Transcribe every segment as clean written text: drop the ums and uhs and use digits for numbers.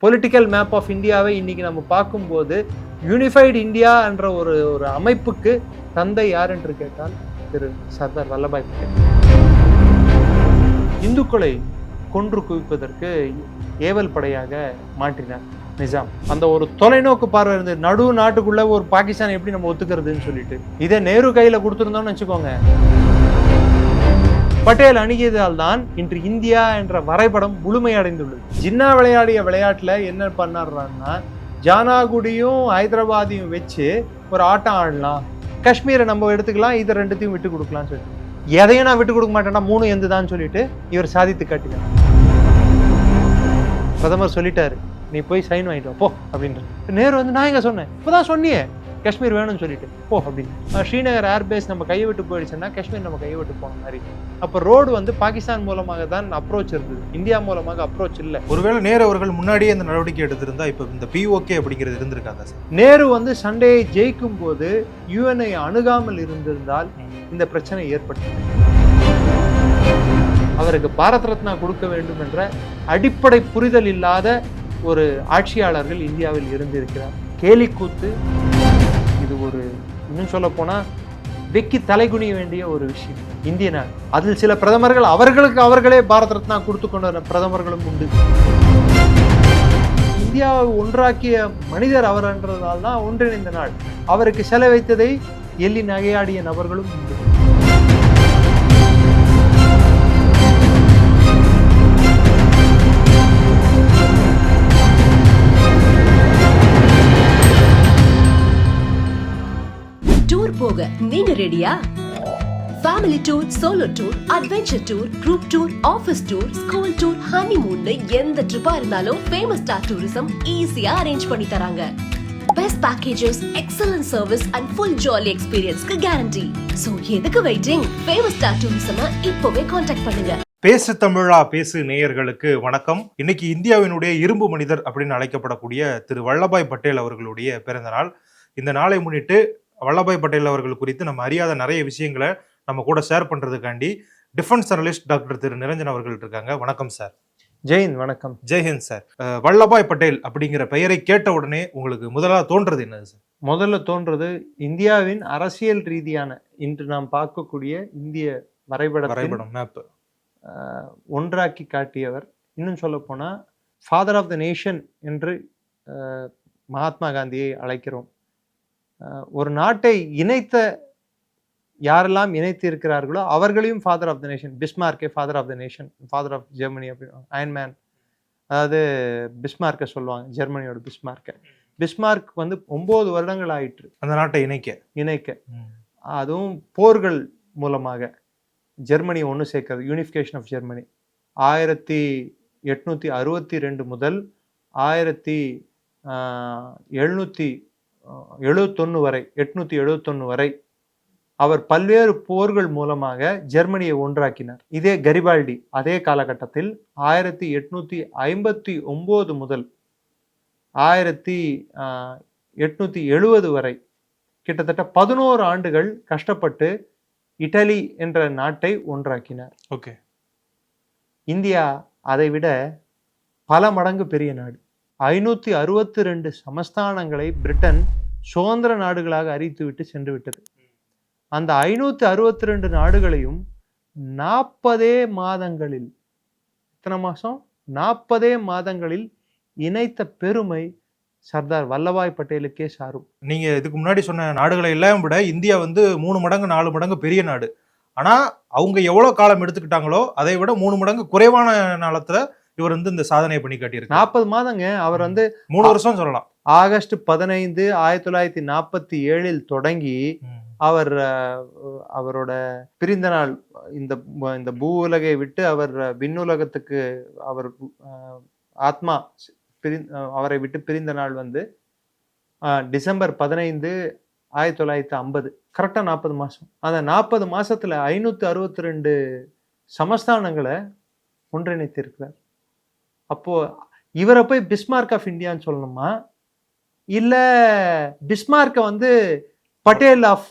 Political map of இந்தியாவை இன்னைக்கு நம்ம பார்க்கும்போது யூனிஃபைடு இந்தியா என்ற ஒரு அமைப்புக்கு தந்தை யார் என்று கேட்டால் திரு சர்தார் வல்லபாய் பட்டேல். இந்துக்களை கொன்று குவிப்பதற்கு ஏவல் படையாக மாற்றினார் நிஜாம். அந்த ஒரு தொலைநோக்கு பார்வை இருந்தது. நடு நாட்டுக்குள்ள ஒரு பாகிஸ்தான் எப்படி நம்ம ஒத்துக்கிறதுன்னு சொல்லிட்டு இதை நேரு கையில கொடுத்துருந்தோம்னு வச்சுக்கோங்க. பட்டேல் அணுகியதால் தான் இன்று இந்தியா என்ற வரைபடம் முழுமையடைந்துள்ளது. ஜின்னா விளையாடிய விளையாட்டுல என்ன பண்ணாருன்னா, ஜானாகுடியும் ஹைதராபாத்தையும் வச்சு ஒரு ஆட்டம் ஆடலாம், காஷ்மீரை நம்ம எடுத்துக்கலாம், இதை ரெண்டுத்தையும் விட்டு கொடுக்கலாம்னு சொல்லிட்டு, எதையும் நான் விட்டு கொடுக்க மாட்டேன்னா 3 எந்துதான் சொல்லிட்டு இவர் சாதித்து காட்டினார். பிரதமர் சொல்லிட்டாரு, நீ போய் சைன் வாங்கிட்டு வா போ அப்படின்ட்டு. நேரு வந்து, நான் எங்க சொன்னேன், இப்பதான் சொன்னியே காஷ்மீர் வேணும்னு சொல்லிட்டு போ அப்படின்னு. ஸ்ரீநகர் ஏர்பேஸ் நம்ம கையை விட்டு போயிடுச்சுன்னா காஷ்மீர் நம்ம கையை விட்டு போன மாதிரி. அப்போ ரோடு வந்து பாகிஸ்தான் மூலமாக தான் அப்ரோச் இருந்தது, இந்தியா மூலமாக அப்ரோச் இல்லை. ஒருவேளை நேரு அவர்கள் முன்னாடியே இந்த நடவடிக்கை எடுத்திருந்தா இப்போ இந்த POK அப்படிங்கிறது இருந்திருக்காங்க சார். நேரு வந்து சண்டையை ஜெயிக்கும் போது UN-ஐ அணுகாமல் இருந்திருந்தால் இந்த பிரச்சனை ஏற்பட்டது. அவருக்கு பாரத் ரத்னா கொடுக்க வேண்டும் என்ற அடிப்படை புரிதல் இல்லாத ஒரு ஆட்சியாளர்கள் இந்தியாவில் இருந்திருக்கிறார். கேலிக்கூத்து. இது ஒரு இன்னும் சொல்ல போனா வெக்கி தலைகுனிய வேண்டிய ஒரு விஷயம் இந்திய நாடு. அதில் சில பிரதமர்கள் அவர்களே பாரத் ரத்னா கொடுத்து கொண்ட பிரதமர்களும் உண்டு. இந்தியாவை ஒன்றாக்கிய மனிதர் அவர் என்றதால் தான் ஒன்றிணைந்த நாள். அவருக்கு செல வைத்ததை எள்ளி நகையாடிய நபர்களும் உண்டு. டூர் போக நீங்க ரெடியா? Family tour, solo tour, adventure tour, group tour, office tour, school tour, honeymoon, எந்த ட்ரிப்பா இருந்தாலும் ஃபேமஸ் ஸ்டார் டூரிசம் ஈஸியா அரேஞ்ச் பண்ணி தராங்க. Best packages, excellent service and full jolly எக்ஸ்பீரியன்ஸ்க்கு கேரண்டி. சோ எதுக்கு வெயிட்டிங்? ஃபேமஸ் ஸ்டார் டூரிசம் இப்போவே கான்டாக்ட் பண்ணுங்க. பேசு தமிழா பேசு நேயர்களுக்கு வணக்கம். இன்னைக்கு இந்தியாவினுடைய இரும்பு மனிதர் அப்படின்னு அழைக்கப்படக்கூடிய திரு வல்லபாய் பட்டேல் அவர்களுடைய பிறந்த நாள். இந்த நாளை முன்னிட்டு வல்லபாய் பட்டேல் அவர்கள் குறித்து நம்ம அறியாத நிறைய விஷயங்களை நம்ம கூட ஷேர் பண்றதுக்காண்டி டிஃபென்ஸ் அனலிஸ்ட் டாக்டர் திரு நிரஞ்சன் அவர்கள் இருக்காங்க. வணக்கம் சார். ஜெயந்த். வணக்கம். ஜெய்ஹிந்த் சார். வல்லபாய் பட்டேல் அப்படிங்கிற பெயரை கேட்ட உடனே உங்களுக்கு முதலாக தோன்றது என்னது சார்? முதல்ல தோன்றது இந்தியாவின் அரசியல் ரீதியான இன்று நாம் பார்க்கக்கூடிய இந்திய வரைபடம் மேப் ஒன்றாக்கி காட்டியவர். இன்னும் சொல்ல போனா ஃபாதர் ஆஃப் த நேஷன் என்று மகாத்மா காந்தியை அழைக்கிறோம். ஒரு நாட்டை இணைத்த யாரெல்லாம் இணைத்து இருக்கிறார்களோ அவர்களையும் ஃபாதர் ஆஃப் த நேஷன். பிஸ்மார்க்கே father of the nation, father of Germany அப்படி அயன்மேன், அதாவது பிஸ்மார்க்கை சொல்லுவாங்க, ஜெர்மனியோட பிஸ்மார்க்கை. பிஸ்மார்க் வந்து 9 வருடங்கள் ஆயிற்று அந்த நாட்டை இணைக்க. அதுவும் போர்கள் மூலமாக ஜெர்மனி ஒன்று சேர்க்கிறது, யூனிஃபிகேஷன் ஆஃப் ஜெர்மனி. 1862 முதல் 871 வரை அவர் பல்வேறு போர்கள் மூலமாக ஜெர்மனியை ஒன்றாக்கினார். இதே கரிபால்டி அதே காலகட்டத்தில் 1859 முதல் 1870 வரை கிட்டத்தட்ட 11 ஆண்டுகள் கஷ்டப்பட்டு இட்டலி என்ற நாட்டை ஒன்றாக்கினார். ஓகே. இந்தியா அதை விட பல மடங்கு பெரிய நாடு. 562 சமஸ்தானங்களை பிரிட்டன் சுதந்திர நாடுகளாக அறிவித்துவிட்டு சென்று விட்டது. அந்த 562 நாடுகளையும் 40 மாதங்களில், எத்தனை மாசம்? 40 மாதங்களில் இணைத்த பெருமை சர்தார் வல்லபாய் பட்டேலுக்கே சாரும். நீங்க இதுக்கு முன்னாடி சொன்ன நாடுகளை எல்லாம் விட இந்தியா வந்து 3 மடங்கு 4 மடங்கு பெரிய நாடு. ஆனா அவங்க எவ்வளவு காலம் எடுத்துக்கிட்டாங்களோ அதை விட 3 மடங்கு குறைவான காலத்துல இவர் வந்து இந்த சாதனையை பண்ணி காட்டியிருக்காரு. 40 மாதங்க. அவர் வந்து 3 வருஷம் சொல்லலாம். ஆகஸ்ட் 15, 1947 தொடங்கி அவரோட பிரிந்த நாள், இந்த பூ உலகை விட்டு அவர் விண்ணுலகத்துக்கு அவர் ஆத்மா அவரை விட்டு பிரிந்த நாள் வந்து டிசம்பர் 15, 1950. கரெக்டா 40 மாசம். அந்த 40 மாசத்துல 562 சமஸ்தானங்களை ஒன்றிணைத்து இருக்கிறார். அப்போ இவரை போய் பிஸ்மார்க் ஆஃப் இந்தியான்னு சொல்லணுமா, இல்ல பிஸ்மார்க்கை வந்து பட்டேல் ஆஃப்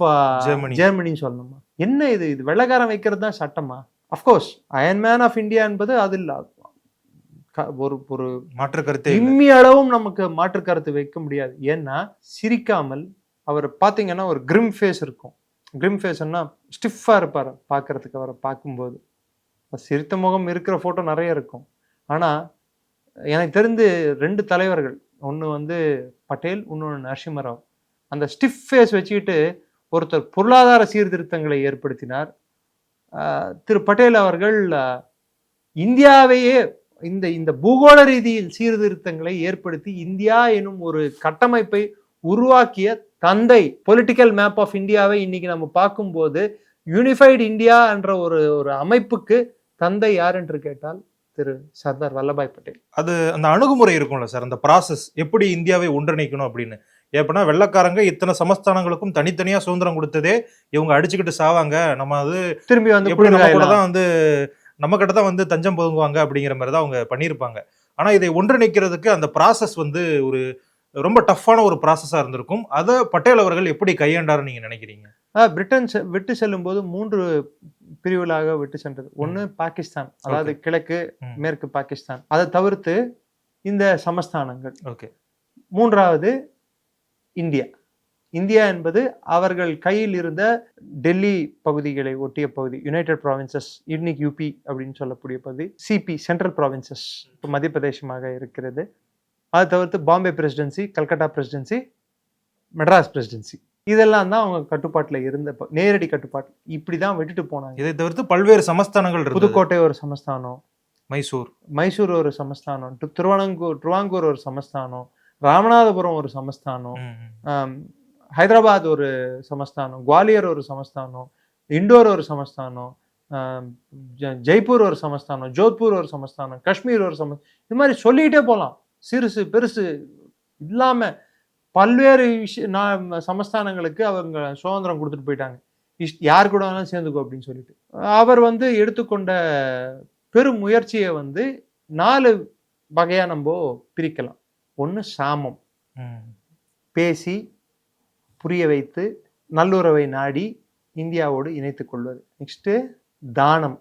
ஜெர்மனின்னு சொல்லணுமா? என்ன இது வெள்ளக்காரன் வைக்கிறது தான் சட்டமா? அஃப்கோர்ஸ் அயன்மேன் ஆஃப் இந்தியா என்பது அதில் ஒரு ஒரு மாற்று கருத்தே இல்ல. இம்மி அளவும் நமக்கு மாற்று கருத்து வைக்க முடியாது. ஏன்னா சிரிக்காமல் அவர் பார்த்தீங்கன்னா ஒரு கிரிம் ஃபேஸ் இருக்கும். கிரிம் ஃபேஸ்னா ஸ்டிஃபாக இருப்பார் பார்க்கறதுக்கு. அவரை பார்க்கும்போது சிரித்த முகம் இருக்கிற ஃபோட்டோ நிறைய இருக்கும். ஆனால் எனக்கு தெரிந்து 2 தலைவர்கள், ஒன்று வந்து பட்டேல், இன்னொன்று நரசிம்மராவ். அந்த ஸ்டிஃப் ஃபேஸ் வச்சுக்கிட்டு ஒருத்தர் பொருளாதார சீர்திருத்தங்களை ஏற்படுத்தினார். திரு பட்டேல் அவர்கள் இந்தியாவையே இந்த இந்த பூகோள ரீதியில் சீர்திருத்தங்களை ஏற்படுத்தி இந்தியா எனும் ஒரு கட்டமைப்பை உருவாக்கிய தந்தை. பொலிட்டிக்கல் மேப் ஆஃப் இந்தியாவை இன்னைக்கு நம்ம பார்க்கும்போது யூனிஃபைடு இந்தியா என்ற ஒரு ஒரு அமைப்புக்கு தந்தை யார் என்று கேட்டால் திரு சர்தார் வல்லபாய் பட்டேல். அது அந்த அணுகுமுறை இருக்கும்ல சார், அந்த ப்ராசஸ் எப்படி இந்தியாவை ஒன்றிணைக்கணும் அப்படின்னு. எப்படின்னா வெள்ளக்காரங்க இத்தனை சமஸ்தானங்களுக்கும் தனித்தனியா சுதந்திரம் கொடுத்ததே இவங்க அடிச்சுக்கிட்டு சாவாங்க, நம்ம அது திரும்பி வந்து எப்படி நம்ம கூட தான் வந்து நம்ம கிட்ட தான் வந்து தஞ்சம் பொதுங்குவாங்க அப்படிங்கிற மாதிரி தான் அவங்க பண்ணியிருப்பாங்க. ஆனா இதை ஒன்றிணைக்கிறதுக்கு அந்த ப்ராசஸ் வந்து ஒரு ரொம்ப டஃப்பான ஒரு ப்ராசஸா இருந்திருக்கும். அதை பட்டேல் அவர்கள் எப்படி கையாண்டாருன்னு நீங்க நினைக்கிறீங்க? பிரிட்டன் விட்டு செல்லும் போது 3 பிரிவுகளாக விட்டு சென்றது. ஒன்று பாகிஸ்தான், அதாவது கிழக்கு மேற்கு பாகிஸ்தான். அதை தவிர்த்து இந்த சமஸ்தானங்கள். ஓகே. 3வது இந்தியா. இந்தியா என்பது அவர்கள் கையில் இருந்த டெல்லி பகுதிகளை ஒட்டிய பகுதி, யுனைடெட் ப்ராவின்சஸ், இன்னைக்கு யூபி அப்படின்னு சொல்லக்கூடிய பகுதி, சிபி சென்ட்ரல் ப்ராவின்சஸ் மத்திய பிரதேசமாக இருக்கிறது. அதை தவிர்த்து Bombay presidency, Calcutta presidency, Madras presidency, இதெல்லாம் தான் அவங்க கட்டுப்பாட்டில் இருந்த நேரடி கட்டுப்பாட்டு. இப்படி தான் விட்டுட்டு போனாங்க. இதை தவிர்த்து பல்வேறு சமஸ்தானங்கள் இருக்கு. புதுக்கோட்டை ஒரு சமஸ்தானம், மைசூர் ஒரு சமஸ்தானம், திருவாங்கூர் ஒரு சமஸ்தானம், ராமநாதபுரம் ஒரு சமஸ்தானம், ஹைதராபாத் ஒரு சமஸ்தானம், குவாலியர் ஒரு சமஸ்தானம், இண்டோர் ஒரு சமஸ்தானம், ஜெய்ப்பூர் ஒரு சமஸ்தானம், ஜோத்பூர் ஒரு சமஸ்தானம், காஷ்மீர் ஒரு இது மாதிரி சொல்லிக்கிட்டே போகலாம். சிறுசு பெருசு இல்லாம பல்வேறு சமஸ்தானங்களுக்கு அவங்க சுதந்திரம் கொடுத்துட்டு போயிட்டாங்க. யார் கூட வேணாலும் சேர்ந்துக்கோ அப்படின்னு சொல்லிட்டு. அவர் வந்து எடுத்துக்கொண்ட பெரும் முயற்சியை வந்து 4 வகையா நம்ம பிரிக்கலாம். ஒன்று சாமம், பேசி புரிய வைத்து நல்லுறவை நாடி இந்தியாவோடு இணைத்துக் கொள்வது. நெக்ஸ்ட்டு தானம்.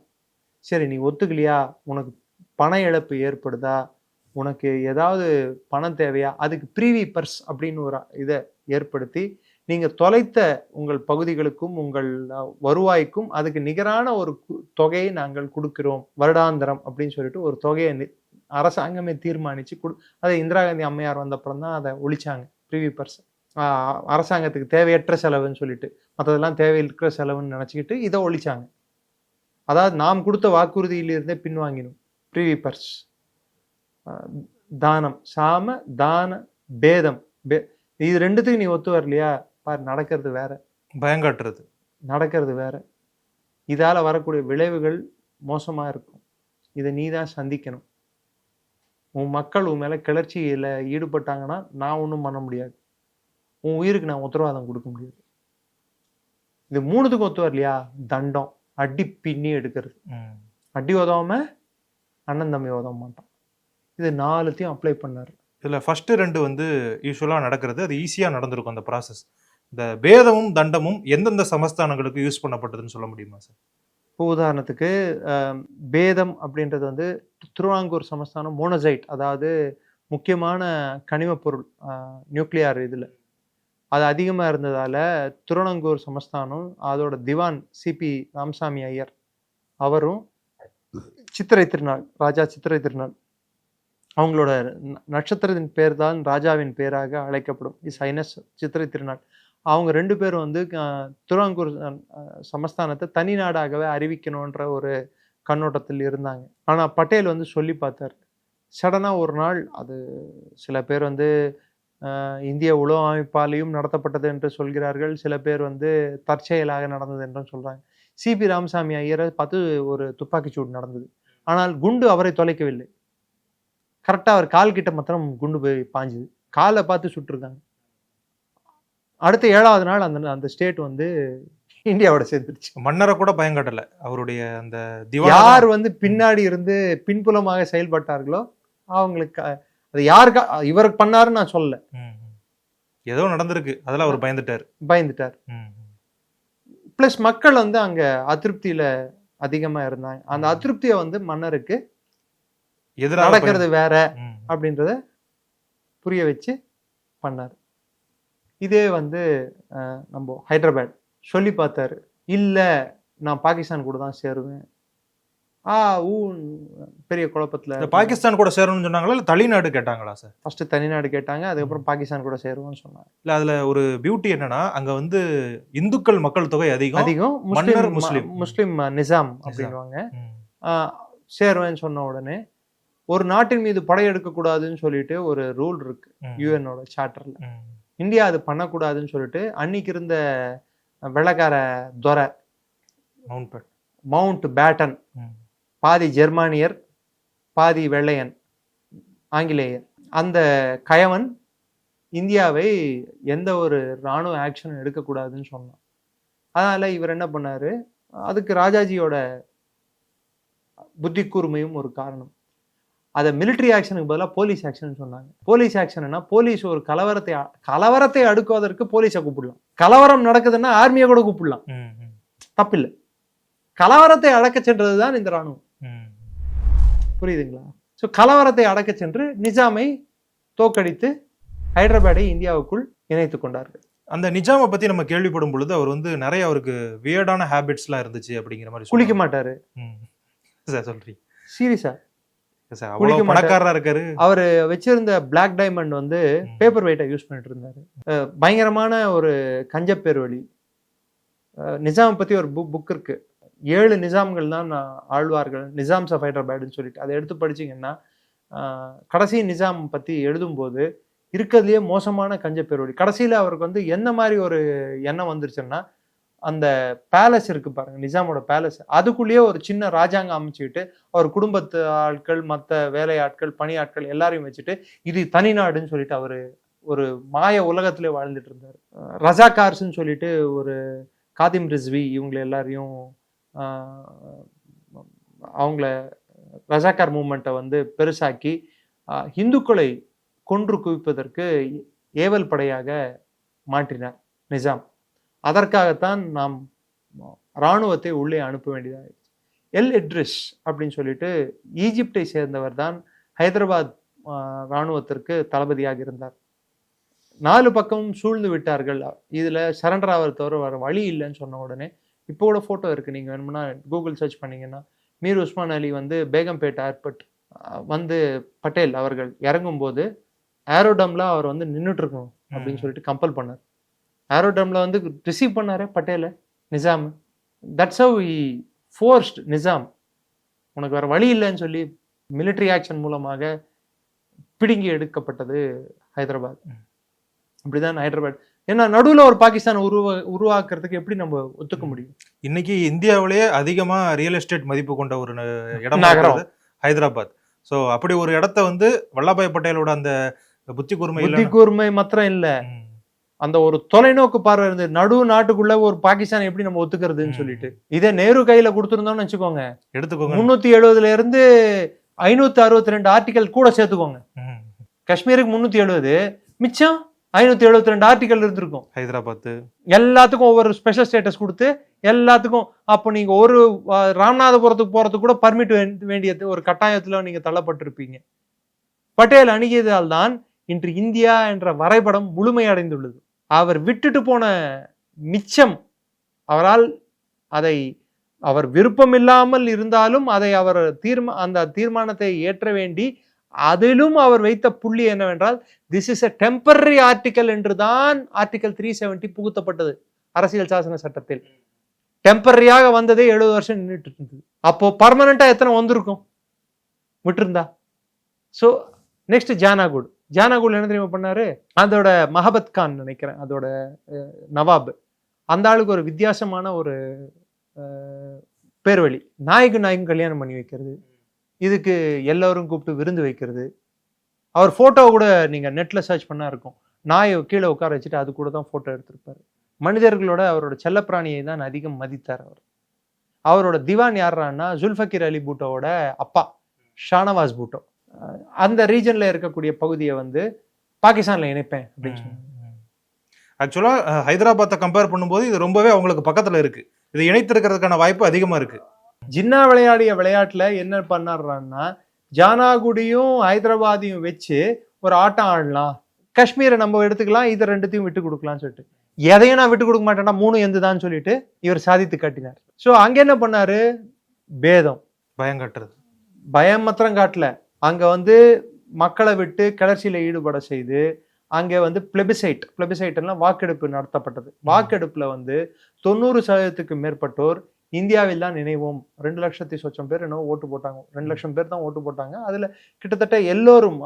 சரி, நீ ஒத்துக்கலையா, உனக்கு பண இழப்பு ஏற்படுதா, உனக்கு ஏதாவது பணம் தேவையா, அதுக்கு ப்ரீவி பர்ஸ் அப்படின்னு ஒரு இதை ஏற்படுத்தி நீங்கள் தொலைத்த உங்கள் பகுதிகளுக்கும் உங்கள் வருவாய்க்கும் அதுக்கு நிகரான ஒரு தொகையை நாங்கள் கொடுக்கிறோம், வருடாந்திரம் அப்படின்னு சொல்லிட்டு ஒரு தொகையை அரசாங்கமே தீர்மானித்து அதை இந்திரா காந்தி அம்மையார் வந்தப்புறம் தான் அதை ஒழிச்சாங்க. ப்ரீவி பர்ஸ் அரசாங்கத்துக்கு தேவையற்ற செலவுன்னு சொல்லிட்டு, மற்றதெல்லாம் தேவையற்ற செலவுன்னு நினச்சிக்கிட்டு இதை ஒழிச்சாங்க. அதாவது நாம் கொடுத்த வாக்குறுதியிலிருந்தே பின்வாங்கினோம். ப்ரீவி பர்ஸ், தானம், சாம தான பேதம், இது 2த்துக்கு நீ ஒத்து வரலையா பாரு, நடக்கிறது வேற, பயங்காட்டுறது நடக்கிறது வேற. இதால வரக்கூடிய விளைவுகள் மோசமா இருக்கும். இதை நீ தான் சந்திக்கணும். உன் மக்கள் உன் மேல கிளர்ச்சியில ஈடுபட்டாங்கன்னா நான் ஒன்றும் பண்ண முடியாது, உன் உயிருக்கு நான் உத்தரவாதம் கொடுக்க முடியாது. இது 3த்துக்கும் ஒத்து வரலையா, தண்டம், அடி பின்னி எடுக்கிறது. அடி உதவாம அண்ணன் தம்பி உதவ மாட்டான். இது 4த்தையும் அப்ளை பண்ணாரு. இதுல ஃபர்ஸ்ட் 2 வந்து யூஸ்வலா நடக்கிறது, அது ஈஸியா நடந்திருக்கும் அந்த ப்ராசஸ். இந்த பேதமும் தண்டமும் எந்தெந்த சமஸ்தானங்களுக்கு யூஸ் பண்ணப்பட்டதுன்னு சொல்ல முடியுமா சார்? இப்போ உதாரணத்துக்கு பேதம் அப்படின்றது வந்து திருவாங்கூர் சமஸ்தானம் மோனோசைட், அதாவது முக்கியமான கனிம பொருள் நியூக்ளியார் இதில் அது அதிகமாக இருந்ததால் திருவாங்கூர் சமஸ்தானம் அதோட திவான் சிபி ராமசாமி ஐயர் அவரும் சித்திரை திருநாள், ராஜா சித்திரை திருநாள், அவங்களோட நட்சத்திரத்தின் பேர் தான் ராஜாவின் பேராக அழைக்கப்படும். இஸ் ஹைனஸ் சித்திரை திருநாள். அவங்க 2 பேரும் வந்து திருவாங்கூர் சமஸ்தானத்தை தனி நாடாகவே அறிவிக்கணுன்ற ஒரு கண்ணோட்டத்தில் இருந்தாங்க. ஆனால் பட்டேல் வந்து சொல்லி பார்த்தார். சடனாக ஒரு நாள், அது சில பேர் வந்து இந்திய உளவு அமைப்பாலையும் நடத்தப்பட்டது என்று சொல்கிறார்கள், சில பேர் வந்து தற்செயலாக நடந்தது என்றும் சொல்கிறாங்க. சிபி ராமசாமி ஐயரை பார்த்து ஒரு துப்பாக்கிச்சூடு நடந்தது. ஆனால் குண்டு அவரை தொலைக்கவில்லை. கரெக்டாக அவர் கால் கிட்ட மாத்திரம் குண்டு போய் பாஞ்சுது. காலை பார்த்து சுட்டுருக்காங்க. அடுத்த 7வது நாள் அந்த ஸ்டேட் வந்து இந்தியாவோட சேர்ந்துருச்சு. மன்னரை கூட பயங்காட்டல. அவருடைய அந்த யார் வந்து பின்னாடி இருந்து பின்புலமாக செயல்பட்டார்களோ அவங்களுக்கு அது யாருக்கா இவருக்கு பண்ணாருன்னு நான் சொல்லல, ஏதோ நடந்திருக்கு, அதெல்லாம் அவர் பயந்துட்டார். பிளஸ் மக்கள் வந்து அங்க அதிருப்தியில அதிகமா இருந்தாங்க. அந்த அதிருப்தியை வந்து மன்னருக்கு எதிராக நடக்கிறது வேற ம். அப்படின்றத புரிய வச்சு பண்ணார். இதே வந்து நம்ம ஹைதராபாத் சொல்லி பார்த்தாரு, இல்லை நான் பாகிஸ்தான் கூட தான் சேருவேன். பெரிய குழப்பத்துல இந்த பாகிஸ்தான் கூட சேரணும்னு சொன்னாங்களா இல்ல தனிநாடு கேட்டாங்களா சார்? ஃபர்ஸ்ட் தனிநாடு கேட்டாங்க, அதுக்கப்புறம் பாகிஸ்தான் கூட சேருவோம்னு சொன்னாங்க. இல்ல அதுல ஒரு பியூட்டி என்னன்னா அங்க வந்து இந்துக்கள் மக்கள் தொகை அதிகம், மன்னர் முஸ்லிம். முஸ்லிம் நிசாம் அப்படின்வாங்க. ம். சேருவேன்னு சொன்ன உடனே ஒரு நாட்டின் மீது படையெடுக்க கூடாதுன்னு சொல்லிட்டு ஒரு ரூல் இருக்கு ம். யுஎனோட சார்ட்டர்ல. ம். இந்தியா அது பண்ணக்கூடாதுன்னு சொல்லிட்டு அன்னைக்கு இருந்த வெள்ளக்கார துரை மவுண்ட் பேட்டன், ம். பாதி ஜெர்மானியர் பாதி வெள்ளையன் ஆங்கிலேயர், அந்த கயவன் இந்தியாவை எந்த ஒரு இராணுவ ஆக்ஷனும் எடுக்கக்கூடாதுன்னு சொன்னான். அதனால இவர் என்ன பண்ணாரு, அதுக்கு ராஜாஜியோட புத்தி கூர்மையும் ஒரு காரணம். அதை மிலிட்ரி ஆக்ஷனுக்கு பதிலாக போலீஸ் ஆக்ஷன் சொன்னாங்க. போலீஸ் ஆக்ஷன்னா போலீஸ் ஒரு கலவரத்தை அடுக்குவதற்கு போலீஸை கூப்பிடலாம். கலவரம் நடக்குதுன்னா ஆர்மியை கூட கூப்பிடலாம், ம். ம். தப்பில்லை. கலவரத்தை அடக்க சென்றதுதான் இந்த ராணுவம். ம். புரியுதுங்களா? ஸோ கலவரத்தை அடக்க சென்று நிஜாமை தோக்கடித்து ஹைதராபாத்தை இந்தியாவுக்குள் இணைத்து கொண்டார்கள். அந்த நிஜாமை பத்தி நம்ம கேள்விப்படும் பொழுது அவர் வந்து நிறைய அவருக்கு வியர்டான ஹேபிட்ஸ்லாம் இருந்துச்சு அப்படிங்கிற மாதிரி குளிக்க மாட்டாரு சார். சொல்றீங்க சீரியஸா? சார் அவ்வளவு பணக்காரரா இருக்காரு. அவர் வச்சிருந்த பிளாக் டைமண்ட் வந்து பேப்பர் வெயிட்டை யூஸ் பண்ணிட்டு இருந்தாரு. பயங்கரமான ஒரு கஞ்சப்பேர் வழி. நிஜாமை பத்தி ஒரு புக் இருக்கு, 7 நிஜாம்கள் தான் ஆழ்வார்கள், நிஜாம்ஸ் ஆஃப் ஹைதராபாத்னு சொல்லிட்டு. அதை எடுத்து படிச்சீங்கன்னா கடைசி நிஜாம் பத்தி எழுதும்போது இருக்கிறதுலயே மோசமான கஞ்சப்பேர் வழி. கடைசியில அவருக்கு வந்து என்ன மாதிரி ஒரு எண்ணம் வந்துருச்சுன்னா, அந்த பேலஸ் இருக்கு பாருங்க, நிஜாமோட பேலஸ், அதுக்குள்ளேயே ஒரு சின்ன ராஜாங்கம் அமைச்சுக்கிட்டு அவர் குடும்பத்து ஆட்கள், மற்ற வேலையாட்கள், பணியாட்கள் எல்லாரையும் வச்சுட்டு இது தனிநாடுன்னு சொல்லிட்டு அவரு ஒரு மாய உலகத்திலே வாழ்ந்துட்டு இருந்தாரு. ரஜாகார்ஸ்ன்னு சொல்லிட்டு ஒரு காதிம் ரிஸ்வி இவங்களை எல்லாரையும் அவங்கள ரஜாக்கார் மூமெண்ட்டை வந்து பெருசாக்கி இந்துக்களை கொன்று குவிப்பதற்கு ஏவல் படையாக மாற்றினார் நிஜாம். அதற்காகத்தான் நாம் இராணுவத்தை உள்ளே அனுப்ப வேண்டியதாகிடுச்சு. இட்ரிஸ் அப்படின்னு சொல்லிட்டு ஈஜிப்டை சேர்ந்தவர் தான் ஹைதராபாத் இராணுவத்திற்கு தளபதியாக இருந்தார். 4 பக்கமும் சூழ்ந்து விட்டார்கள். இதுல சரண்டர் ஆகிற தவிர வர வழி இல்லைன்னு சொன்ன உடனே இப்போ கூட போட்டோ இருக்கு, நீங்க வேணும்னா கூகுள் சர்ச் பண்ணீங்கன்னா, மீர் உஸ்மான் அலி வந்து பேகம்பேட் ஏர்போர்ட் வந்து பட்டேல் அவர்கள் இறங்கும் போது ஏரோடம்ல அவர் வந்து நின்றுட்டு இருக்கணும் அப்படின்னு சொல்லிட்டு கம்பல் பண்ணார். ஏரோடம்ல வந்து ரிசீவ் பண்ணாரு பட்டேல Nizam. That's how he forced Nizam. உனக்கு வேற வழி இல்லைன்னு சொல்லி மிலிட்டரி ஆக்ஷன் மூலமாக பிடுங்கி எடுக்கப்பட்டது ஹைதராபாத். இப்படிதான் ஹைதராபாத். ஏன்னா நடுவுல ஒரு பாகிஸ்தான் உருவாக்குறதுக்கு எப்படி நம்ம ஒத்துக்க முடியும்? இன்னைக்கு இந்தியாவிலேயே அதிகமா ரியல் எஸ்டேட் மதிப்பு கொண்ட ஒரு இடம் ஹைதராபாத். சோ அப்படி ஒரு இடத்த வந்து வல்லபாய் பட்டேலோட அந்த புத்தி கூர்மை மாத்திரம் இல்ல, அந்த ஒரு தொலைநோக்கு பார்வை இருந்து நடு நாட்டுக்குள்ள ஒரு பாகிஸ்தான் எப்படி நம்ம ஒத்துக்கிறதுன்னு சொல்லிட்டு. இதே நேரு கையில கொடுத்துருந்தோம்னு வச்சுக்கோங்க, எடுத்துக்கோங்க 370 இருந்து 562 ஆர்டிகல் கூட சேர்த்துக்கோங்க. காஷ்மீருக்கு 370, மிச்சம் 572 ஆர்டிகல் இருந்திருக்கும். ஹைதராபாத் எல்லாத்துக்கும் ஒவ்வொரு ஸ்பெஷல் ஸ்டேட்டஸ் கொடுத்து எல்லாத்துக்கும். அப்போ நீங்க ஒரு ராமநாதபுரத்துக்கு போறதுக்கு கூட பர்மிட் வேண்டியது ஒரு கட்டாயத்துல நீங்க தள்ளப்பட்டிருப்பீங்க. பட்டேல் அணுகியதால் தான் இன்று இந்தியா என்ற வரைபடம் முழுமையடைந்துள்ளது. அவர் விட்டுட்டு போன மிச்சம், அவரால் அதை அவர் விருப்பம் இல்லாமல் இருந்தாலும் அதை அவர் அந்த தீர்மானத்தை ஏற்ற வேண்டி அதிலும் அவர் வைத்த புள்ளி என்னவென்றால், this is a temporary article என்றுதான் ஆர்டிகல் 370 புகுத்தப்பட்டது அரசியல் சாசன சட்டத்தில். டெம்பரரியாக வந்ததே 70 வருஷம் நின்றுட்டு இருந்தது. அப்போ பர்மனண்டா எத்தனை வந்திருக்கும் விட்டுருந்தா? ஸோ நெக்ஸ்ட் ஜானாகுட் என்ன தெரியுமா பண்ணாரு? அதோட மஹபத் கான் நினைக்கிறேன், அதோட நவாப், அந்த ஆளுக்கு ஒரு வித்தியாசமான ஒரு பேர்வழி. நாயகம் கல்யாணம் பண்ணி வைக்கிறது, இதுக்கு எல்லாரும் கூப்பிட்டு விருந்து வைக்கிறது. அவர் போட்டோ கூட நீங்க நெட்ல சர்ச் பண்ணா இருக்கும். நாயை கீழே உட்கார வச்சுட்டு அது கூட தான் போட்டோ எடுத்திருப்பாரு. மனிதர்களோட அவரோட செல்லப்பிராணியை தான் அதிகம் மதித்தார் அவர். அவரோட திவான் யாரான்னா ஜுல்ஃபக்கீர் அலி பூட்டோவோட அப்பா ஷானவாஸ் பூட்டோ. அந்த ரீஜன்ல இருக்கக்கூடிய பகுதியை வந்து பாகிஸ்தான்ல இணைப்பேன் அப்படின்னு சொன்னாங்க. ஆக்சுவலா ஹைதராபாத்தை கம்பேர் பண்ணும்போது இது ரொம்பவே அவங்களுக்கு பக்கத்துல இருக்கு. இதை இணைத்திருக்கிறதுக்கான வாய்ப்பு அதிகமா இருக்கு. ஜின்னா விளையாடிய விளையாட்டுல என்ன பண்ணாருன்னா, ஜானாகுடியும் ஹைதராபாத்தையும் வச்சு ஒரு ஆட்டம் ஆடலாம், காஷ்மீரை நம்ம எடுத்துக்கலாம், இதை ரெண்டுத்தையும் விட்டு கொடுக்கலாம்னு சொல்லிட்டு, எதையும் நான் விட்டு கொடுக்க மாட்டேன்னா 3 எந்துதான் சொல்லிட்டு இவர் சாதித்து காட்டினார். ஸோ அங்க என்ன பண்ணாரு, பேதம், பயம் காட்டுறது, பயம் மாத்திரம் காட்டல, அங்க வந்து மக்களை விட்டு கிளர்ச்சியில ஈடுபட செய்து அங்கே வந்து பிளெபிசைட்லாம் வாக்கெடுப்பு நடத்தப்பட்டது. வாக்கெடுப்புல வந்து 90% மேற்பட்டோர் இந்தியாவில் தான் இணைவோம், 2 லட்சத்தி சொச்சம் பேர் என்னவோ ஓட்டு போட்டாங்க, 2 லட்சம் பேர் தான் ஓட்டு போட்டாங்க. அதுல கிட்டத்தட்ட எல்லோரும்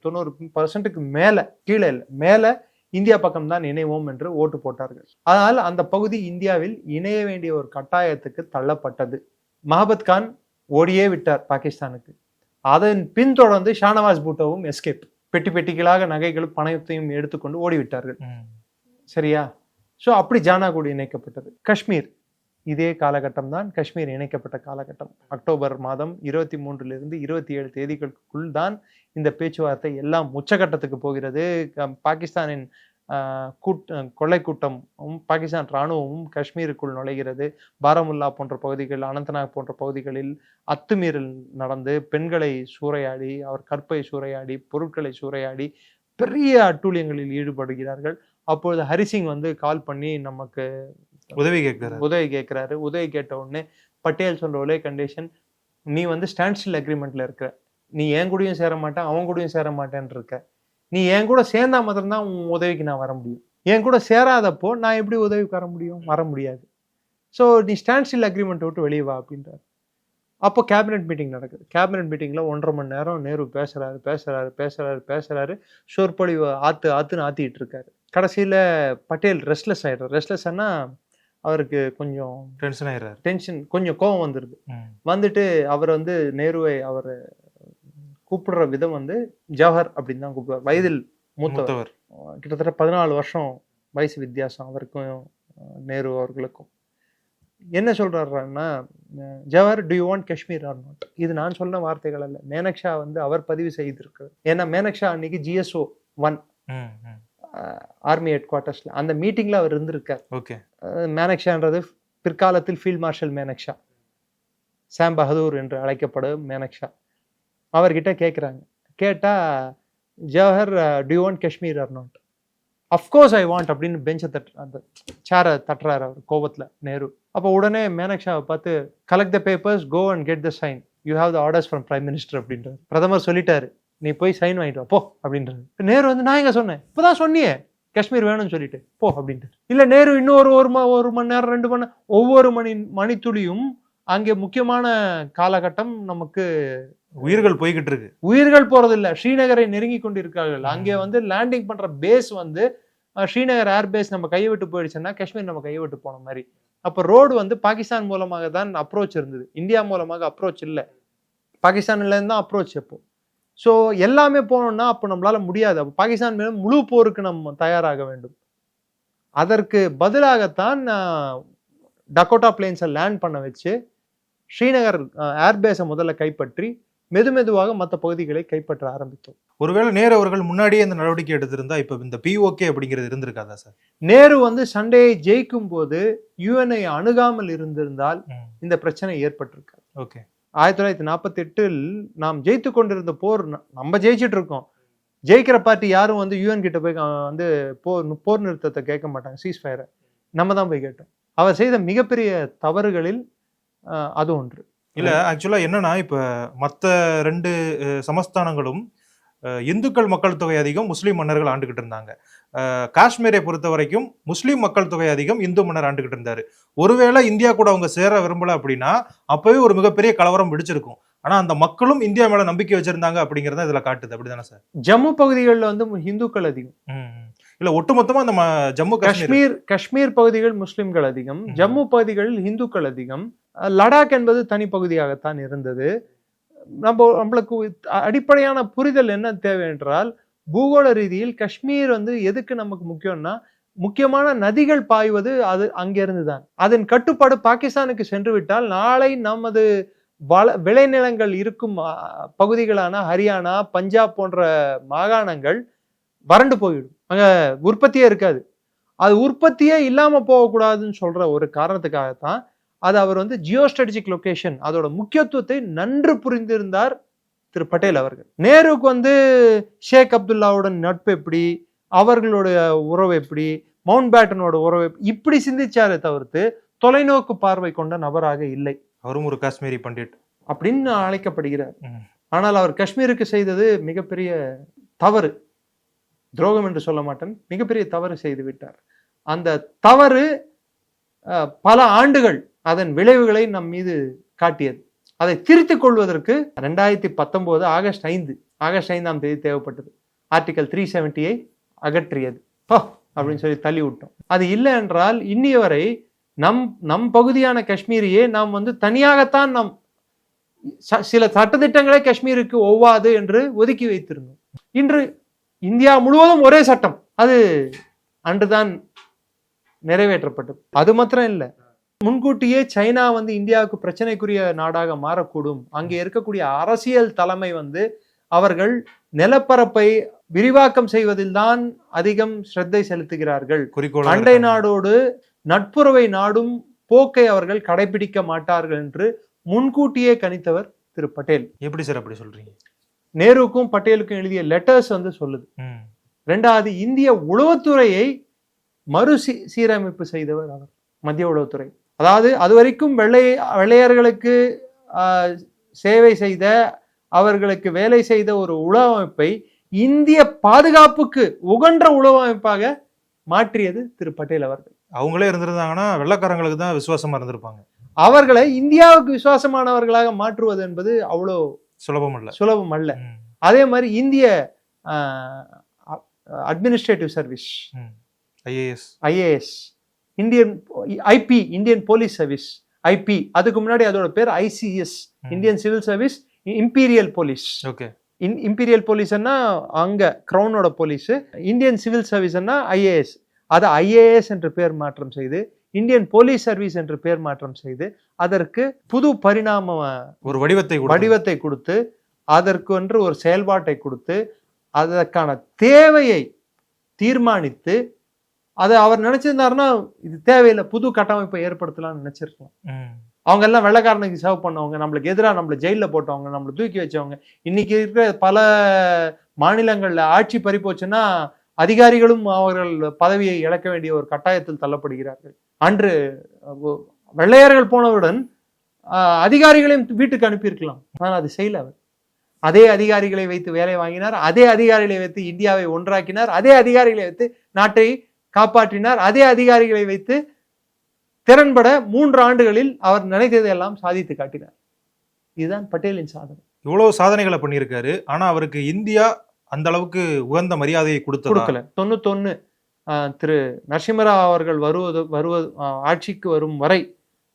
90% மேல, கீழே இல்லை மேல இந்தியா பக்கம் தான் இணைவோம் என்று ஓட்டு போட்டார்கள். அதனால் அந்த பகுதி இந்தியாவில் இணைய வேண்டிய ஒரு கட்டாயத்துக்கு தள்ளப்பட்டது. மஹபத் கான் ஓடியே விட்டார் பாகிஸ்தானுக்கு. அதன் பின்தொடர்ந்து ஷானவாஸ் பூட்டோவும் எஸ்கேப், பெட்டி பெட்டிகளாக நகைகளும் பணத்தையும் எடுத்துக்கொண்டு ஓடிவிட்டார்கள். சரியா? ஸோ அப்படி ஜானாகுடி இணைக்கப்பட்டது. காஷ்மீர் இதே காலகட்டம் தான், காஷ்மீர் இணைக்கப்பட்ட காலகட்டம். அக்டோபர் மாதம் 23 to 27 தேதிகளுக்குள் தான் இந்த பேச்சுவார்த்தை எல்லாம் உச்சகட்டத்துக்கு போகிறது. பாகிஸ்தானின் கொள்ளை கூட்டமும் பாகிஸ்தான் இராணுவமும் காஷ்மீருக்குள் நுழைகிறது. பாராமுல்லா போன்ற பகுதிகள், அனந்தநாக் போன்ற பகுதிகளில் அத்துமீறல் நடந்து பெண்களை சூறையாடி, அவர் கற்பை சூறையாடி, பொருட்களை சூறையாடி பெரிய அட்டூழியங்களில் ஈடுபடுகிறார்கள். அப்பொழுது ஹரிசிங் வந்து கால் பண்ணி நமக்கு உதவி கேட்கிறாரு. உதவி கேட்ட உடனே பட்டேல் சொல்ற ஒரே கண்டிஷன், நீ வந்து ஸ்டாண்ட்ஸ்டில் அக்ரிமெண்ட்ல இருக்க, நீ என் கூடயும் சேர மாட்டேன், அவன் கூடயும் சேர மாட்டேன்னு இருக்க, நீ என் கூட சேர்ந்தா மாத்திரம்தான் உன் உதவிக்கு நான் வர முடியும், என் கூட சேராதப்போ நான் எப்படி உதவிக்கு வர முடியாது. ஸோ நீ ஸ்டாண்ட்ஸ்டில் அக்ரிமெண்ட் விட்டு வெளியே வா அப்படின்றாரு. அப்போ கேபினெட் மீட்டிங் நடக்குது. கேபினெட் மீட்டிங்ல 1.5 மணி நேரம் நேரு பேசுறாரு. சொற்பொழிவு ஆத்துன்னு ஆத்திட்டு இருக்காரு. கடைசியில பட்டேல் ரெஸ்ட்லெஸ் ஆயிடுறாரு. ரெஸ்ட்லெஸ்னா அவருக்கு கொஞ்சம் டென்ஷன், கொஞ்சம் கோபம் வந்துருது. வந்துட்டு அவர் வந்து நேருவை அவர் கூப்பிடுற விதம் வந்து ஜவஹர் அப்படின்னு தான் கூப்பிடுவார். வயதில் மூத்தவர், கிட்டத்தட்ட 14 வருஷம் வயசு வித்தியாசம் அவருக்கும் நேரு அவர்களுக்கும். என்ன சொல்றாருன்னா, Jawahar do you want Kashmir or not? இது நான் சொன்ன வார்த்தைகள் அல்ல, மேனக்ஷா வந்து அவர் பதிவு செய்திருக்காரு. ஏன்னா மேனக்ஷா அன்னைக்கு GSO 1 ஆர்மி ஹெட் குவார்ட்டர்ஸ்ல அந்த மீட்டிங்ல அவர் இருந்திருக்கார். மேனக்ஷான்றது பிற்காலத்தில் ஃபீல்ட் மார்ஷல் மேனக்ஷா, சாம் பகதூர் என்று அழைக்கப்படும் மேனக்ஷா. அவர்கிட்ட கேட்குறாங்க. கேட்டா Jawahar do you want Kashmir or not? Of course I want அப்படின்னு பெஞ்சை அந்த சேரை தட்டுறாரு அவர் கோபத்துல நேரு. அப்போ உடனே மேனக்ஷாவை பார்த்து, collect the papers, go and get the sign, you have the orders from prime minister அப்படின்றாரு. பிரதமர் சொல்லிட்டாரு, நீ போய் சைன் வாங்கிட்டு வா போ அப்படின்றாரு. நேரு வந்து, நான் எங்க சொன்னேன், இப்பதான் சொன்னியே காஷ்மீர் வேணும்னு சொல்லிட்டு போ அப்படின்ட்டு. இல்ல நேரு இன்னும் ஒரு மணி நேரம் 2 மணி நேரம், ஒவ்வொரு மணித்துளியும் அங்கே முக்கியமான காலகட்டம். நமக்கு உயிர்கள் போய்கிட்டு இருக்கு, உயிர்கள் போறது இல்ல, ஸ்ரீநகரை நெருங்கி கொண்டு இருக்கார்கள். அங்கே வந்து லேண்டிங் பண்ற பேஸ் வந்து ஸ்ரீநகர் ஏர்பேஸ் நம்ம கையை விட்டு போயிடுச்சுன்னா காஷ்மீர் நம்ம கையை விட்டு போன மாதிரி. அப்ப ரோடு வந்து பாகிஸ்தான் மூலமாக தான் அப்ரோச் இருந்தது, இந்தியா மூலமாக அப்ரோச் இல்லை, பாகிஸ்தான்ல இருந்து தான் அப்ரோச். அப்போ ஸோ எல்லாமே போனோம்னா அப்போ நம்மளால முடியாது. அப்போ பாகிஸ்தான் மேலும் முழு போருக்கு நம்ம தயாராக வேண்டும். அதற்கு பதிலாகத்தான் டக்கோட்டா பிளேன்ஸை லேண்ட் பண்ண வச்சு ஸ்ரீநகர் ஏர்பேஸை முதல்ல கைப்பற்றி மெதுவாக மற்ற பகுதிகளை கைப்பற்ற ஆரம்பித்தோம். ஒருவேளை நேரு அவர்கள் முன்னாடியே இந்த நடவடிக்கை எடுத்திருந்தா இப்ப இந்த POK அப்படிங்கிறது இருந்திருக்காதா சார்? நேரு வந்து சண்டையை ஜெயிக்கும் போது UN அணுகாமல் இருந்திருந்தால் இந்த பிரச்சனை ஏற்பட்டிருக்காது. ஓகே, 1948 நாம் ஜெயித்து கொண்டிருந்த போர், நம்ம ஜெயிச்சுட்டு இருக்கோம். ஜெயிக்கிற பார்ட்டி யாரும் வந்து UN கிட்ட போய் வந்து போர் நிறுத்தத்தை கேட்க மாட்டாங்க, சீஸ்ஃபயரை நம்ம தான் போய் கேட்டோம். அவர் செய்த மிகப்பெரிய தவறுகளில் அது ஒன்று. இல்ல ஆக்சுவலா என்னன்னா, இப்ப மற்ற 2 சமஸ்தானங்களும் இந்துக்கள் மக்கள் தொகை அதிகம், முஸ்லீம் மன்னர்கள் ஆண்டுகிட்டு இருந்தாங்க. காஷ்மீரை பொறுத்த வரைக்கும் முஸ்லீம் மக்கள் தொகை அதிகம், இந்து மன்னர் ஆண்டுகிட்டு இருந்தாரு. ஒருவேளை இந்தியா கூட அவங்க சேர விரும்பல அப்படின்னா அப்பவே ஒரு மிகப்பெரிய கலவரம் வெடிச்சிருக்கும். ஆனா அந்த மக்களும் இந்தியா மேல நம்பிக்கை வச்சிருந்தாங்க அப்படிங்கறத இதுல காட்டுது. அப்படிதானே சார்? ஜம்மு பகுதிகளில் வந்து இந்துக்கள் அதிகம். இல்ல ஒட்டுமொத்தமா அந்த ஜம்மு காஷ்மீர் பகுதிகள் முஸ்லிம்கள் அதிகம், ஜம்மு பகுதிகளில் இந்துக்கள் அதிகம். லடாக் என்பது தனி பகுதியாகத்தான் இருந்தது. நம்மளுக்கு அடிப்படையான புரிதல் என்ன தேவை என்றால், பூகோள ரீதியில் காஷ்மீர் வந்து எதுக்கு நமக்கு முக்கியம்னா, முக்கியமான நதிகள் பாய்வது அது அங்கிருந்து தான். அதன் கட்டுப்பாடு பாகிஸ்தானுக்கு சென்று விட்டால் நாளை நமது விளைநிலங்கள் இருக்கும் பகுதிகளான ஹரியானா, பஞ்சாப் போன்ற மாகாணங்கள் வறண்டு போயிடும், அங்க உற்பத்தியே இருக்காது. அது உற்பத்தியே இல்லாம போகக்கூடாதுன்னு சொல்ற ஒரு காரணத்துக்காகத்தான் அது அவர் வந்து ஜியோ ஸ்ட்ராட்டஜிக் லொகேஷன், அதோட முக்கியத்துவத்தை நன்று புரிந்திருந்தார் திரு பட்டேல் அவர்கள். நேருக்கு வந்து ஷேக் அப்துல்லாவுடன் நட்பு எப்படி, அவர்களுடைய உறவு எப்படி, மவுண்ட் பேட்டனோட உறவு இப்படி சிந்திச்சாரே தவிர்த்து தொலைநோக்கு பார்வை கொண்ட நபராக இல்லை. அவரும் ஒரு காஷ்மீரி பண்டிட் அப்படின்னு அழைக்கப்படுகிறார். ஆனால் அவர் காஷ்மீருக்கு செய்தது மிகப்பெரிய தவறு, துரோகம் என்று சொல்ல மாட்டேன், மிகப்பெரிய தவறு செய்து விட்டார். அந்த தவறு பல ஆண்டுகள் அதன் விளைவுகளை நம் மீது காட்டியது. அதை திருத்திக் கொள்வதற்கு 2019 ஆகஸ்ட் 5ஆம் தேதி தேவைப்பட்டது. ஆர்டிகல் 370 அகற்றியது அப்படின்னு சொல்லி தள்ளி விட்டோம். அது இல்லை என்றால் இன்னிய வரை நம் பகுதியான காஷ்மீரையே நாம் வந்து தனியாகத்தான் நாம் சில சட்டத்திட்டங்களே காஷ்மீருக்கு ஒவ்வாது என்று ஒதுக்கி வைத்திருந்தோம். இன்று இந்தியா முழுவதும் ஒரே சட்டம், அது அன்றுதான் நிறைவேற்றப்பட்டது. அது மாத்திரம் இல்லை, முன்கூட்டியே சைனா வந்து இந்தியாவுக்கு பிரச்சனைக்குரிய நாடாக மாறக்கூடும், அங்கே இருக்கக்கூடிய அரசியல் தலைமை வந்து அவர்கள் நிலப்பரப்பை விரிவாக்கம் செய்வதில் தான் அதிகம் ஸ்ரத்தை செலுத்துகிறார்கள், அண்டை நாடோடு நட்புறவை நாடும் போக்கை அவர்கள் கடைபிடிக்க மாட்டார்கள் என்று முன்கூட்டியே கணித்தவர் திரு பட்டேல். எப்படி சார் அப்படி சொல்றீங்க? நேருக்கும் பட்டேலுக்கும் எழுதிய லெட்டர்ஸ் வந்து சொல்லுது. ரெண்டாவது, இந்திய உளவுத்துறையை சீரமைப்பு செய்தவர் அவர், மத்திய உளவுத்துறை. அதாவது அதுவரைக்கும் வெள்ளையர்களுக்கு சேவை செய்த, அவர்களுக்கு வேலை செய்த ஒரு உளவு அமைப்பை இந்திய பாதுகாப்புக்கு உகன்ற உளவு அமைப்பாக மாற்றியது திரு பட்டேல் அவர்கள். அவங்களே இருந்திருந்தாங்கன்னா வெள்ளக்காரங்களுக்கு தான் விசுவாசமா இருந்திருப்பாங்க. அவர்களை இந்தியாவுக்கு விசுவாசமானவர்களாக மாற்றுவது என்பது அவ்வளோ சுலபம் அல்ல. அதே மாதிரி இந்திய administrative service, IAS, Indian police service, IP, அதுக்கு முன்னாடி அதோட பேர் ICS, Indian civil service, imperial police. Imperial போலீஸ்னா அங்க கிரௌனோட போலீஸ், இந்தியன் சிவில் சர்வீஸ்னா ஐஏஎஸ். அது ஐஏஎஸ் என்று பேர் மாற்றம் செய்து இந்தியன் போலீஸ் சர்வீஸ் என்று பேர் மாற்றம் செய்து அதற்கு புது பரிணாம ஒரு வடிவத்தை கொடுத்து அதற்கு என்று ஒரு செயல்பாட்டை கொடுத்து அதற்கான தேவையை தீர்மானித்து, அதை அவர் நினைச்சிருந்தாருன்னா இது தேவையில்லை, புது கட்டமைப்பை ஏற்படுத்தலாம்னு நினைச்சிருக்கலாம். அவங்க எல்லாம் வெள்ளைக்காரனுக்கு சேவ் பண்ணவங்க, நம்மளுக்கு எதிராக நம்மள ஜெயில போட்டவங்க, நம்மளை தூக்கி வச்சவங்க. இன்னைக்கு இருக்கிற பல மாநிலங்கள்ல ஆட்சி பறிப்போச்சுன்னா அதிகாரிகளும் அவர்கள் பதவியை இழக்க வேண்டிய ஒரு கட்டாயத்தில் தள்ளப்படுகிறார்கள். அன்று வெள்ளையர்கள் போனவுடன் அதிகாரிகளையும் வீட்டுக்கு அனுப்பியிருக்கலாம், ஆனால் அது செய்யல. அவர் அதே அதிகாரிகளை வைத்து வேலை வாங்கினார், அதே அதிகாரிகளை வைத்து இந்தியாவை ஒன்றாக்கினார், அதே அதிகாரிகளை வைத்து நாட்டை காப்பாற்றினார், அதே அதிகாரிகளை வைத்து திறன்பட 3 ஆண்டுகளில் அவர் நினைத்ததையெல்லாம் சாதித்து காட்டினார். இதுதான் பட்டேலின் சாதனை. இவ்வளவு சாதனைகளை பண்ணியிருக்காரு, ஆனா அவருக்கு இந்தியா அந்த அளவுக்கு உகந்த மரியாதையை கொடுக்கல. 91 திரு நரசிம்மராவ் அவர்கள் வருவது ஆட்சிக்கு வரும் வரை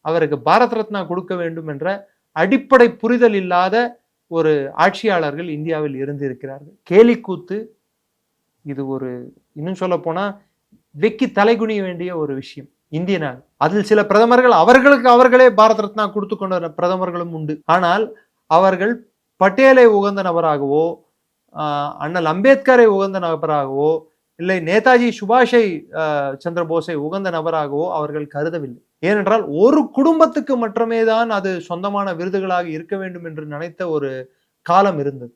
அவருக்கு பாரத் ரத்னா கொடுக்க வேண்டும் என்ற அடிப்படை புரிதல் இல்லாத ஒரு ஆட்சியாளர்கள் இந்தியாவில் இருந்து இருக்கிறார்கள். கேலிக்கூத்து. இது ஒரு இன்னும் சொல்ல போனா வெக்கி தலைகுனிய வேண்டிய ஒரு விஷயம் இந்திய நாடு. அதில் சில பிரதமர்கள் அவர்களே பாரத் ரத்னா கொடுத்து கொண்ட பிரதமர்களும் உண்டு. ஆனால் அவர்கள் பட்டேலை உகந்த நபராகவோ, அண்ணல் அம்பேத்கரை உகந்த நபராகவோ, இல்லை நேதாஜி சுபாஷை சந்திர போஸை உகந்த நபராகவோ அவர்கள் கருதவில்லை. ஏனென்றால் ஒரு குடும்பத்துக்கு மட்டுமே தான் அது சொந்தமான விருதுகளாக இருக்க வேண்டும் என்று நினைத்த ஒரு காலம் இருந்தது.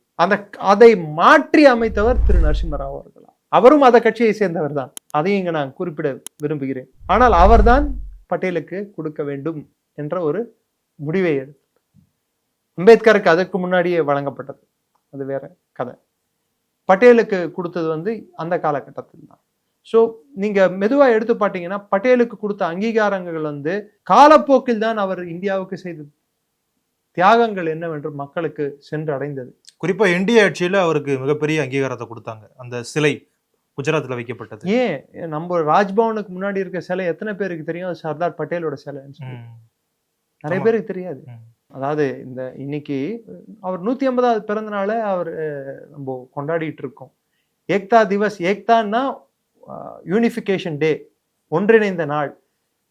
அதை மாற்றி அமைத்தவர் திரு நரசிம்மராவ் அவர்களா. அவரும் அந்த கட்சியை சேர்ந்தவர் தான், அதையும் இங்க நான் குறிப்பிட விரும்புகிறேன். ஆனால் அவர்தான் பட்டேலுக்கு கொடுக்க வேண்டும் என்ற ஒரு முடிவை எடுத்தார். அம்பேத்கருக்கு அதற்கு முன்னாடியே வழங்கப்பட்டது, அது வேற கதை. பட்டேலுக்கு கொடுத்தது வந்து அந்த காலகட்டத்தில் தான். ஸோ நீங்க மெதுவா எடுத்து பார்த்தீங்கன்னா பட்டேலுக்கு கொடுத்த அங்கீகாரங்கள் வந்து காலப்போக்கில் தான் அவர் இந்தியாவுக்கு செய்த தியாகங்கள் என்னவென்று மக்களுக்கு சென்று அடைந்தது. குறிப்பா என்டிஏ ஆட்சியில அவருக்கு மிகப்பெரிய அங்கீகாரத்தை கொடுத்தாங்க. அந்த சிலை குஜராத்ல வைக்கப்பட்டது. ஏன் நம்ம ராஜ்பவனுக்கு முன்னாடி இருக்க சிலை எத்தனை பேருக்கு தெரியும்? சர்தார் பட்டேலோட சிலை நிறைய பேருக்கு தெரியாது. அதாவது இந்த இன்னைக்கு அவர் 150வது பிறந்த நாளை அவர் நம்ம கொண்டாடிட்டு இருக்கோம். ஏக்தா திவஸ், ஏக்தான்னா யூனிஃபிகேஷன் டே, ஒன்றிணைந்த நாள்.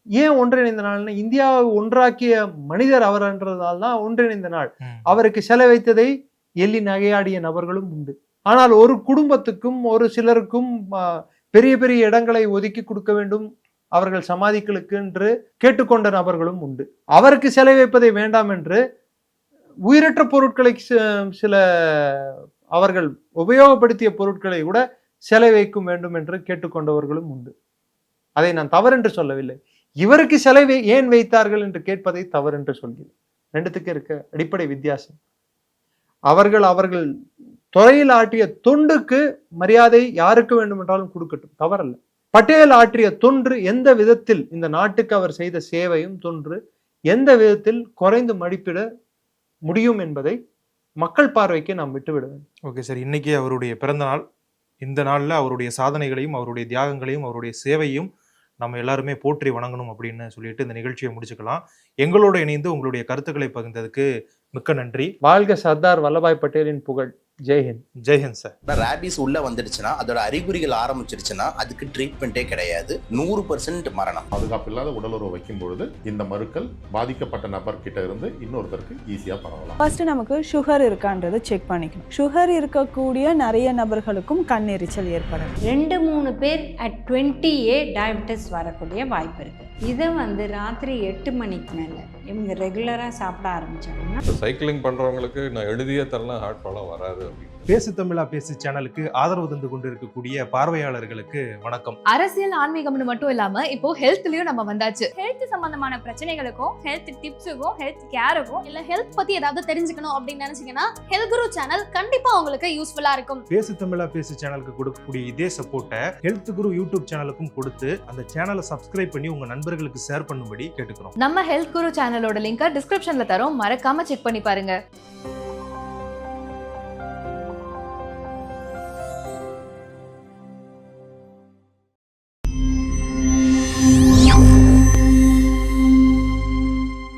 ஏன் ஒன்றிணைந்த நாள்னா இந்தியாவை ஒன்றாக்கிய மனிதர் அவர்ன்றதால தான் ஒன்றிணைந்த நாள். அவருக்கு சிலை வைத்ததை எள்ளி நகையாடிய நபர்களும் உண்டு. ஆனால் ஒரு குடும்பத்துக்கும் ஒரு சிலருக்கும் பெரிய பெரிய இடங்களை ஒதுக்கி கொடுக்க வேண்டும் அவர்கள் சமாதிகளுக்கு என்று கேட்டுக்கொண்ட நபர்களும் உண்டு. அவருக்கு சிலை வைப்பதை வேண்டாம் என்று உயிரற்ற பொருட்களை சில அவர்கள் உபயோகப்படுத்திய பொருட்களை கூட சிலை வைக்கும் வேண்டும் என்று கேட்டுக்கொண்டவர்களும் உண்டு. அதை நான் தவறென்று சொல்லவில்லை. இவருக்கு சிலை ஏன் வைத்தார்கள் என்று கேட்பதை தவறென்று சொல்கிறேன். ரெண்டுத்துக்கு இருக்க அடிப்படை வித்தியாசம். அவர்கள் துறையில் ஆற்றிய தொண்டுக்கு மரியாதை யாருக்கு வேண்டும் என்றாலும் கொடுக்கட்டும், தவறல்ல. பட்டேல் ஆற்றிய தொன்று எந்த விதத்தில், இந்த நாட்டுக்கு அவர் செய்த சேவையும் தொன்று எந்த விதத்தில் குறைந்து மதிப்பிட முடியும் என்பதை மக்கள் பார்வைக்கு நாம் விட்டுவிட வேண்டும். ஓகே சார், இன்னைக்கு அவருடைய பிறந்த நாள். இந்த நாளில் அவருடைய சாதனைகளையும் அவருடைய தியாகங்களையும் அவருடைய சேவையும் நம்ம எல்லாருமே போற்றி வணங்கணும் அப்படின்னு சொல்லிட்டு இந்த நிகழ்ச்சியை முடிச்சுக்கலாம். எங்களோட இணைந்து உங்களுடைய கருத்துக்களை பகிர்ந்ததுக்கு மிக்க நன்றி. வாழ்க சர்தார் வல்லபாய் பட்டேலின் புகழ். ஜெய்ஹிந்த். ஜெய்ஹிந்த் சார். ரேபிஸ் உள்ள வந்துடுச்சுன்னா, அதோட அறிகுறிகள் ஆரம்பிச்சிருச்சுன்னா அதுக்கு ட்ரீட்மெண்ட்டே கிடையாது. 100% மரணம். பாதுகாப்பு இல்லாத உடலுறவு வைக்கும் பொழுது இந்த மருக்கள் பாதிக்கப்பட்ட நபர் கிட்ட இருந்து இன்னொருத்தருக்கு ஈஸியா பரவலாம். ஃபர்ஸ்ட் நமக்கு சுகர் இருக்கான்றது செக் பண்ணிக்கணும். சுகர் இருக்கக்கூடிய நிறைய நபர்களுக்கும் கண்ணெரிச்சல் ஏற்படும். 2-3 பேர் at 20A டயபெட்டிஸ் வரக்கூடிய வாய்ப்பு இருக்கு. இதை ராத்திரி 8 மணிக்கு மேலே இவங்க ரெகுலராக சாப்பிட ஆரம்பிச்சாங்கன்னா, சைக்கிளிங் பண்ணுறவங்களுக்கு நான் எழுதியே தரலாம், ஹார்ட் ப்ராப்ளம் வராது அப்படின்னு. பேசு தமிழா பேசு சேனலுக்கு ஆதரவு தந்து கொண்டிருக்கக்கூடிய பார்வையாளர்களுக்கு வணக்கம். அரசியல் ஆன்மீகம்னு மட்டும் இல்லாம இப்போ ஹெல்த்லயும் நம்ம வந்தாச்சு. ஹெல்த் சம்பந்தமான பிரச்சனைகளுக்கும் ஹெல்த் டிப்ஸுக்கும் ஹெல்த் கேருக்கும் இல்ல ஹெல்த் பத்தி ஏதாவது தெரிஞ்சுக்கணும் அப்படின்னு நினைச்சீங்கன்னா ஹெல்த் குரு சேனல் கண்டிப்பா உங்களுக்கு யூஸ்ஃபுல்லா இருக்கும். பேசு தமிழா பேசு சேனலுக்கு கொடுக்கக்கூடிய இதே சப்போர்ட்டை ஹெல்த் குரு யூடியூப் சேனலுக்கும் கொடுத்து அந்த சேனலை சப்ஸ்கிரைப் பண்ணி உங்க நண்பர்களுக்கு ஷேர் பண்ணும்படி கேட்டுக்கிறோம். நம்ம ஹெல்த் குரு சேனலோட லிங்கை டிஸ்கிரிப்ஷன்ல தரோம், மறக்காம செக் பண்ணி பாருங்க.